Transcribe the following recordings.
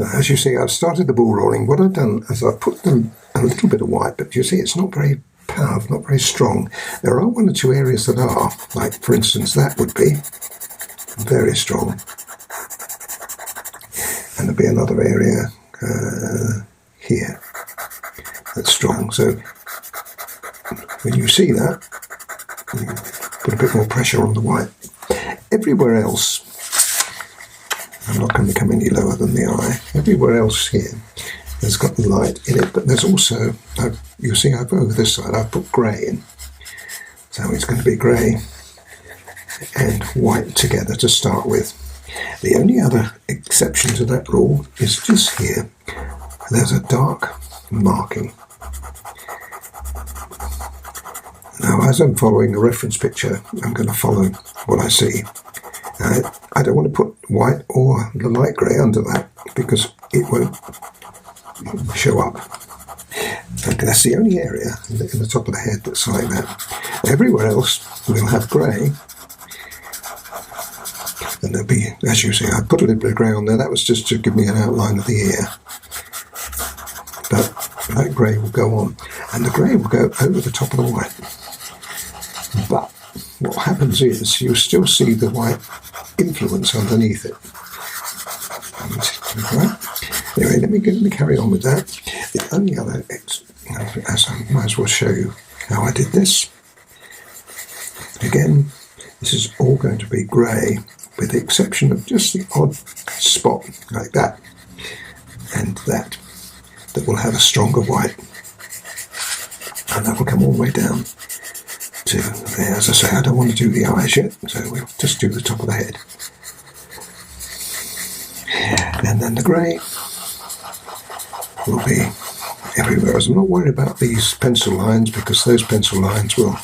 As you see, I've started the ball rolling. What I've done is I've put them a little bit of white, but you see it's not very powerful, not very strong. There are one or two areas that are, like for instance that would be very strong. And there'll be another area here that's strong. So when you see that, you put a bit more pressure on the white. Everywhere else, I'm not going to come any lower than the eye. Everywhere else here has got the light in it, but there's also, you see over this side I've put grey in. So it's going to be grey and white together to start with. The only other exception to that rule is just here. There's a dark marking. Now, as I'm following a reference picture, I'm going to follow what I see. I don't want to put white or the light grey under that because it won't show up. Okay, that's the only area in the top of the head that's like that. Everywhere else we'll have grey. And there'll be, as you see, I put a little bit of grey on there. That was just to give me an outline of the ear. But that grey will go on. And the grey will go over the top of the white. But what happens is you'll still see the white influence underneath it. Right? Anyway, let me carry on with that. The only other, as I might as well show you how I did this. Again, this is all going to be grey, with the exception of just the odd spot like that and that will have a stronger white, and that will come all the way down to there. As I say, I don't want to do the eyes yet, so we'll just do the top of the head. And then the grey will be everywhere. I'm not worried about these pencil lines because those pencil lines will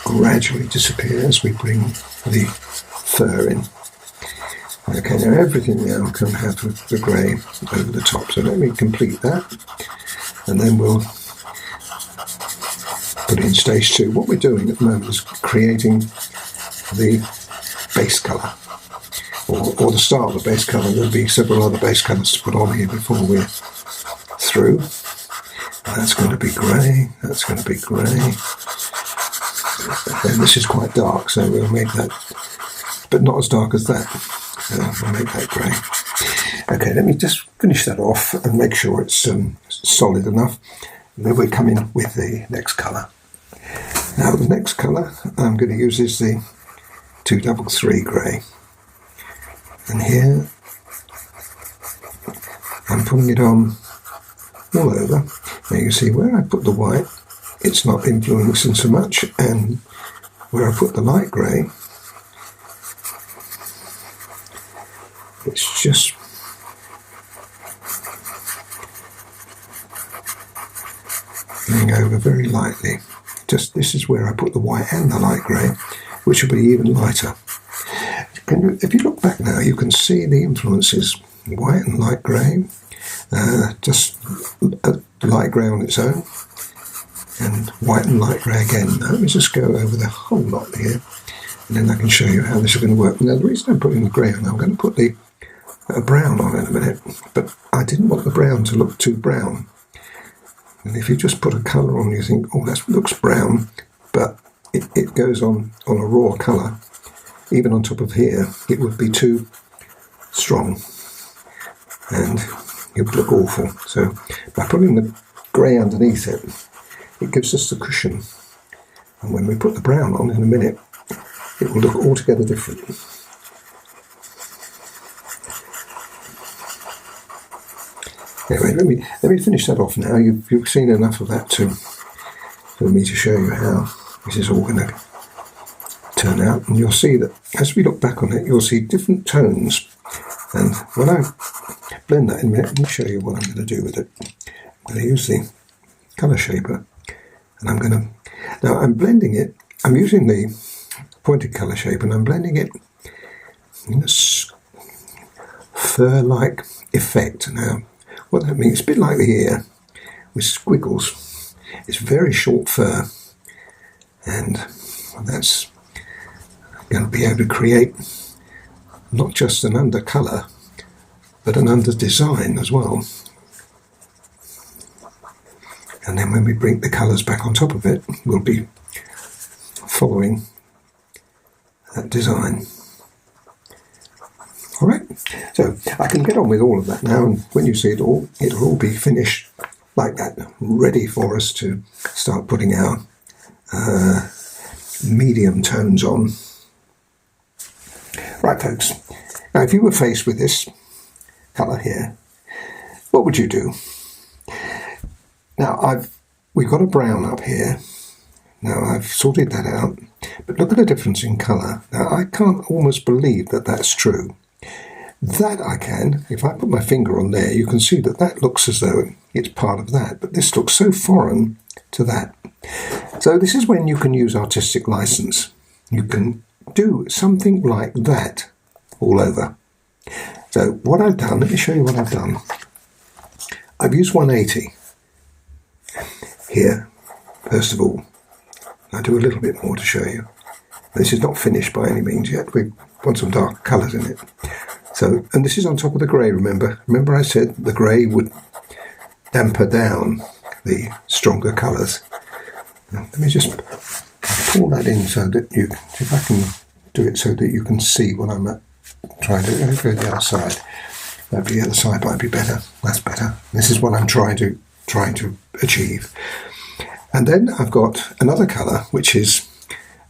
gradually disappear as we bring the fur in. Okay, now everything now can have the grey over the top. So let me complete that, and then we'll put in stage 2. What we're doing at the moment is creating the base colour, or the start of the base colour. There'll be several other base colours to put on here before we're through. That's going to be grey, that's going to be grey. And this is quite dark, so we'll make that, but not as dark as that. We'll make that grey. Okay, let me just finish that off and make sure it's solid enough. And then we come in with the next colour. Now the next colour I'm going to use is the 233 grey. And here I'm putting it on all over. Now you see where I put the white, it's not influencing so much, and where I put the light grey, it's just going over very lightly. Just this is where I put the white and the light grey, which will be even lighter. If you look back now, you can see the influences: white and light grey, just light grey on its own, and white and light grey again. Now let me just go over the whole lot here, and then I can show you how this is going to work. Now the reason I'm putting the grey on, I'm going to put the brown on in a minute, but I didn't want the brown to look too brown. And if you just put a colour on, you think, oh, that looks brown, but it goes on a raw colour. Even on top of here, it would be too strong, and it would look awful. So by putting the grey underneath it, it gives us the cushion. And when we put the brown on in a minute, it will look altogether different. Anyway, let me finish that off now. You've seen enough of that for me to show you how this is all going to turn out. And you'll see that as we look back on it, you'll see different tones. And when I blend that in a minute, let me show you what I'm going to do with it. I'm going to use the colour shaper, and I'm going to, now I'm blending it, I'm using the pointed colour shaper, and I'm blending it in a fur-like effect. Now, what that means, it's a bit like the ear with squiggles. It's very short fur, and that's going to be able to create not just an undercolour, but an under design as well. And then when we bring the colours back on top of it, we'll be following that design. Alright, so I can get on with all of that now, and when you see it all, it'll all be finished like that, ready for us to start putting our medium tones on. Right folks, now if you were faced with this colour here, what would you do? Now we've got a brown up here. Now I've sorted that out, but look at the difference in colour. Now I can't almost believe that that's true. That I can, if I put my finger on there, you can see that that looks as though it's part of that, but this looks so foreign to that. So this is when you can use artistic license. You can do something like that all over. So what I've done, let me show you what I've done. I've used 180 here, first of all. I'll do a little bit more to show you. This is not finished by any means yet. We want some dark colours in it. So, and this is on top of the grey, remember? Remember I said the grey would damper down the stronger colours. Now, let me just pull that in so that you, if I can do it so that you can see what I'm trying to do. Let me go the other side. Maybe the other side might be better. That's better. This is what I'm trying to achieve. And then I've got another colour, which is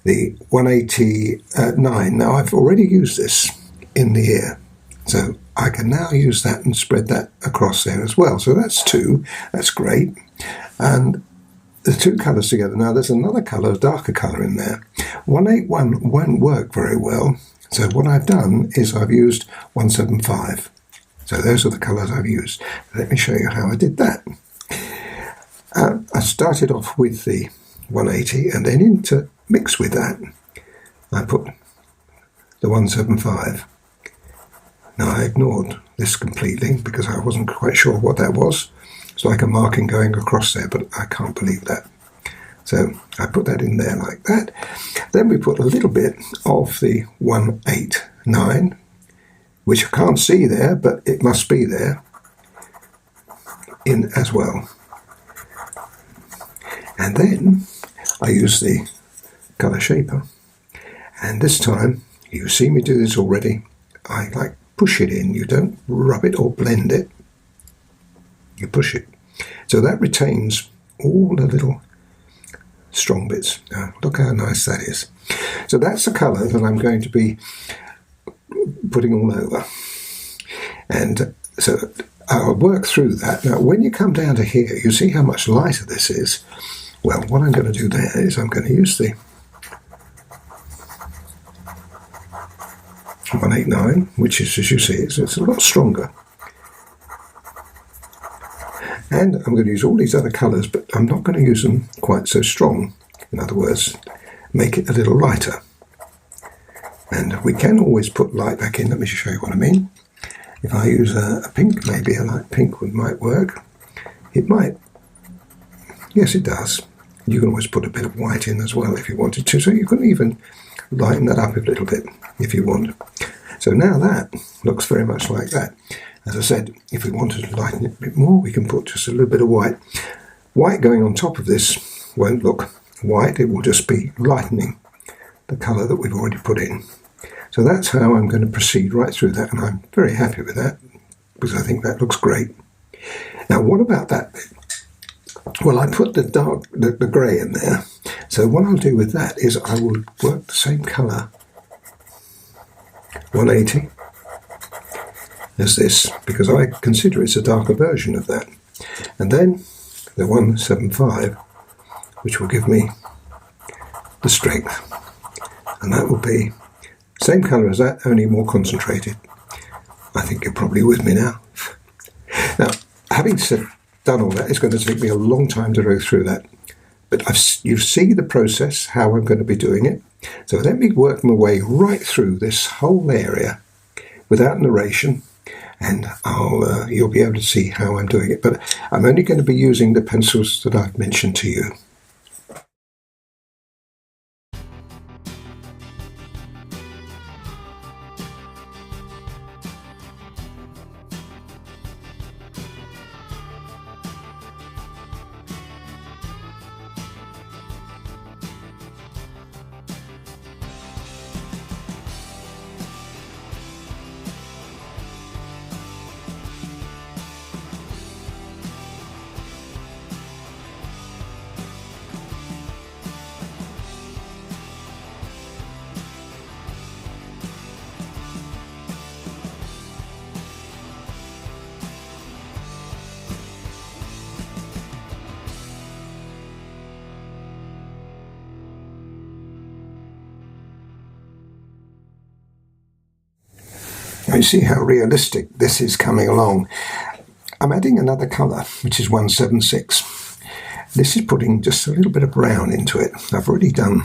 the 189. Now I've already used this in the ear, so I can now use that and spread that across there as well. So that's two. That's great. And the two colours together. Now there's another colour, a darker colour in there. 181 won't work very well. So what I've done is I've used 175. So those are the colours I've used. Let me show you how I did that. I started off with the 180, and then into mix with that, I put the 175. Now I ignored this completely because I wasn't quite sure what that was. It's like a marking going across there, but I can't believe that. So I put that in there like that. Then we put a little bit of the 189, which I can't see there, but it must be there, in as well. And then I use the colour shaper, and this time, you see me do this already, I like push it in. You don't rub it or blend it, you push it. So that retains all the little strong bits. Now, look how nice that is. So that's the colour that I'm going to be putting all over. And so I'll work through that. Now, when you come down to here, you see how much lighter this is. Well, what I'm going to do there is I'm going to use the 189, which is, as you see, it's a lot stronger. And I'm going to use all these other colours, but I'm not going to use them quite so strong. In other words, make it a little lighter. And we can always put light back in. Let me just show you what I mean. If I use a pink, maybe a light pink might work. It might. Yes, it does. You can always put a bit of white in as well if you wanted to. So you can even lighten that up a little bit if you want. So now that looks very much like that. As I said, if we wanted to lighten it a bit more, we can put just a little bit of white. White going on top of this won't look white. It will just be lightening the colour that we've already put in. So that's how I'm going to proceed right through that, and I'm very happy with that because I think that looks great. Now, what about that bit? Well, I put the grey in there. So what I'll do with that is I will work the same colour, 180, as this, because I consider it's a darker version of that. And then the 175, which will give me the strength. And that will be same colour as that, only more concentrated. I think you're probably with me now. Now, having done all that, it's going to take me a long time to go through that. But you see the process, how I'm going to be doing it. So let me work my way right through this whole area without narration, and you'll be able to see how I'm doing it. But I'm only going to be using the pencils that I've mentioned to you. You see how realistic this is coming along. I'm adding another colour, which is 176. This is putting just a little bit of brown into it. I've already done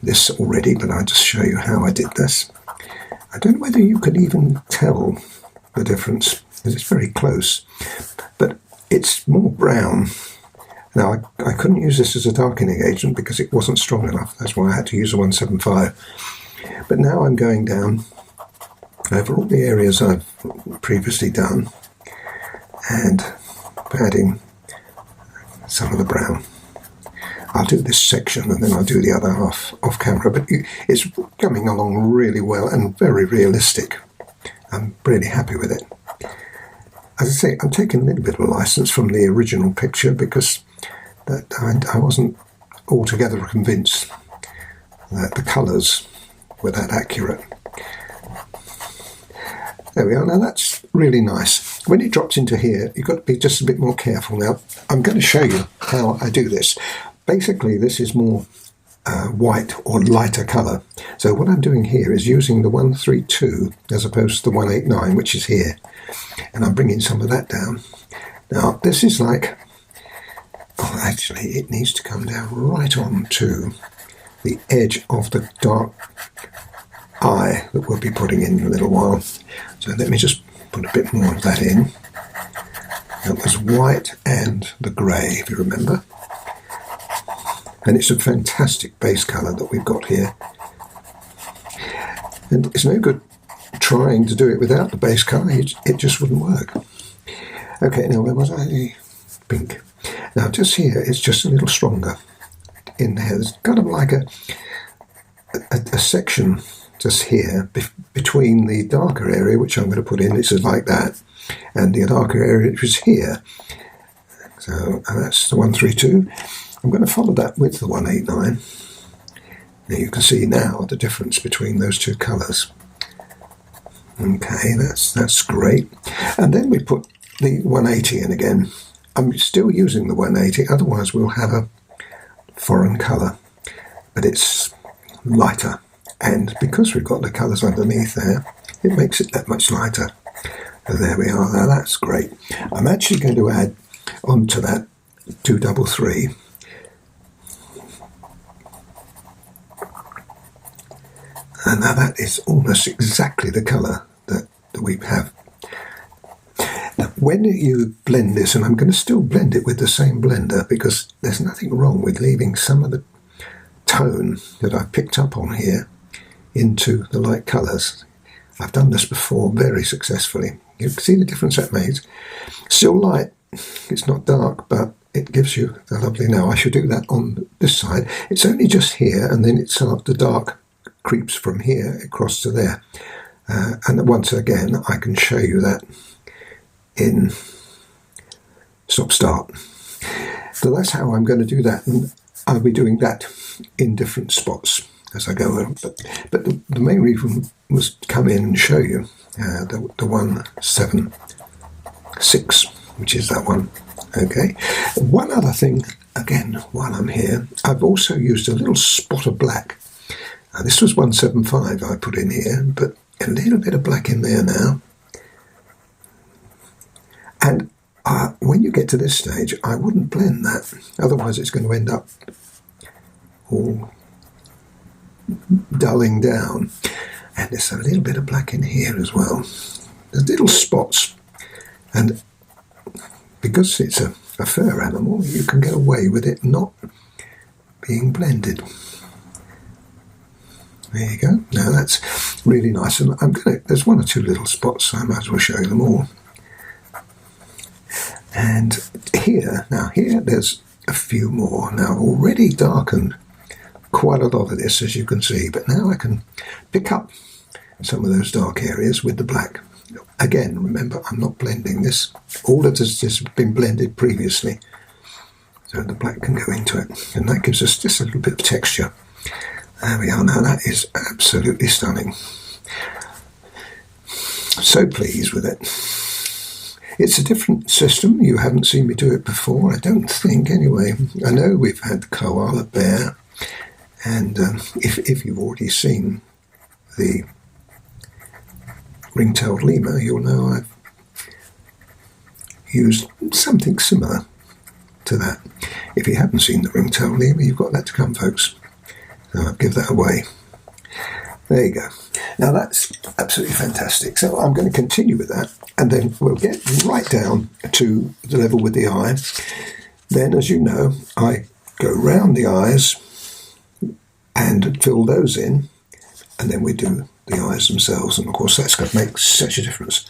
this already, but I'll just show you how I did this. I don't know whether you can even tell the difference, because it's very close, but it's more brown. Now, I couldn't use this as a darkening agent because it wasn't strong enough. That's why I had to use a 175. But now I'm going down over all the areas I've previously done and adding some of the brown. I'll do this section and then I'll do the other half off camera, but it's coming along really well and very realistic. I'm really happy with it. As I say, I'm taking a little bit of a license from the original picture because I wasn't altogether convinced that the colours were that accurate. There we are. Now that's really nice. When it drops into here, you've got to be just a bit more careful. Now, I'm going to show you how I do this. Basically, this is more white or lighter colour. So what I'm doing here is using the 132 as opposed to the 189, which is here. And I'm bringing some of that down. Now, this is like, oh, actually, it needs to come down right on to the edge of the dark eye that we'll be putting in a little while. So let me just put a bit more of that in. That was white and the grey, if you remember. And it's a fantastic base colour that we've got here. And it's no good trying to do it without the base colour, it just wouldn't work. Okay, now where was I? Pink. Now just here, it's just a little stronger in there. There's kind of like a section just here between the darker area, which I'm going to put in, it's like that, and the darker area, which is here. So that's the 132. I'm going to follow that with the 189. Now you can see now the difference between those two colours. Okay, that's great. And then we put the 180 in again. I'm still using the 180, otherwise we'll have a foreign colour, but it's lighter. And because we've got the colours underneath there, it makes it that much lighter. So there we are. Now that's great. I'm actually going to add onto that 233. And now that is almost exactly the colour that we have. Now, when you blend this, and I'm going to still blend it with the same blender because there's nothing wrong with leaving some of the tone that I've picked up on here into the light colours. I've done this before very successfully. You can see the difference that makes. Still light, it's not dark, but it gives you the lovely. Now I should do that on this side. It's only just here, and then it's the dark creeps from here across to there. And once again, I can show you that in stop-start. So that's how I'm going to do that, and I'll be doing that in different spots as I go on. But the main reason was to come in and show you the 176, which is that one. Okay. One other thing, again, while I'm here, I've also used a little spot of black. Now, this was 175 I put in here, but a little bit of black in there now. And when you get to this stage, I wouldn't blend that, otherwise it's going to end up all dulling down. And there's a little bit of black in here as well. There's little spots, and because it's a fur animal, you can get away with it not being blended. There you go. Now that's really nice, and there's one or two little spots, so I might as well show you them all. And here there's a few more. Now I've already darkened quite a lot of this, as you can see, but now I can pick up some of those dark areas with the black. Again, remember, I'm not blending this. All of this has been blended previously, so the black can go into it, and that gives us just a little bit of texture. There we are. Now that is absolutely stunning. So pleased with it. It's a different system. You haven't seen me do it before, I don't think, anyway. I know we've had koala bear, and if you've already seen the ring-tailed lemur, you'll know I've used something similar to that. If you haven't seen the ring-tailed lemur, you've got that to come, folks. So I'll give that away. There you go. Now that's absolutely fantastic. So I'm going to continue with that, and then we'll get right down to the level with the eye. Then, as you know, I go round the eyes and fill those in, and then we do the eyes themselves. And of course, that's going to make such a difference.